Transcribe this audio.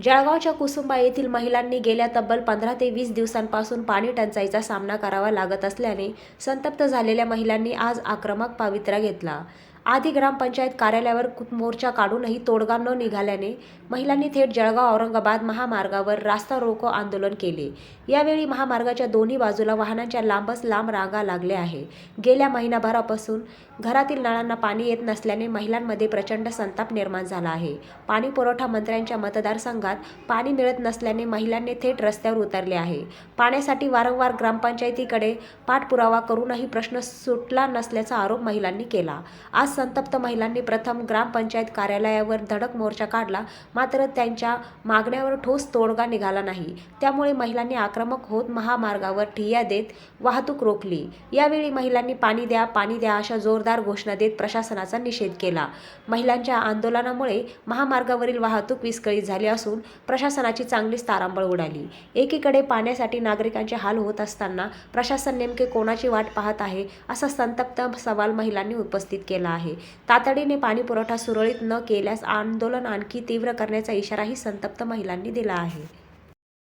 जळगावच्या कुसुंबा येथील महिलांनी गेल्या तब्बल 15 ते 20 दिवसांपासून पाणी टंचाईचा सामना करावा लागत असल्याने संतप्त झालेल्या महिलांनी आज आक्रमक पवित्रा घेतला। आधी ग्रामपंचायत कार्यालयावर मोर्चा काढूनही तोडगा न निघाल्याने महिलांनी थेट जळगाव औरंगाबाद महामार्गावर रास्ता रोको आंदोलन केले। यावेळी महामार्गाच्या दोन्ही बाजूला वाहनांच्या लांबच लांब रांगा लागल्या आहे। गेल्या महिनाभरापासून घरातील नळांना पाणी येत नसल्याने महिलांमध्ये प्रचंड संताप निर्माण झाला आहे। पाणी पुरवठा मंत्र्यांच्या मतदारसंघात पाणी मिळत नसल्याने महिलांनी थेट रस्त्यावर उतरले आहे। पाण्यासाठी वारंवार ग्रामपंचायतीकडे पाठपुरावा करूनही प्रश्न सुटला नसल्याचा आरोप महिलांनी केला। आज संतप्त महिलांनी प्रथम ग्रामपंचायत कार्यालयावर धडक मोर्चा काढला, मात्र त्यांच्या मागण्यावर ठोस तोडगा निघाला नाही। त्यामुळे महिलांनी आक्रमक होत महामार्गावर ठिय्या देत वाहतूक रोखली। यावेळी महिलांनी पाणी द्या अशा जोरदार घोषणा देत प्रशासनाचा निषेध केला। महिलांच्या आंदोलनामुळे महामार्गावरील वाहतूक विस्कळीत झाली असून प्रशासनाची चांगलीच तारांबळ उडाली। एकीकडे पाण्यासाठी नागरिकांचे हाल होत असताना प्रशासन नेमके कोणाची वाट पाहत आहे, असा संतप्त सवाल महिलांनी उपस्थित केला आहे। तातडीने पाणी पुरवठा सुरळीत न केल्यास आंदोलन आणखी तीव्र करण्याचा इशाराही संतप्त महिलांनी दिला आहे।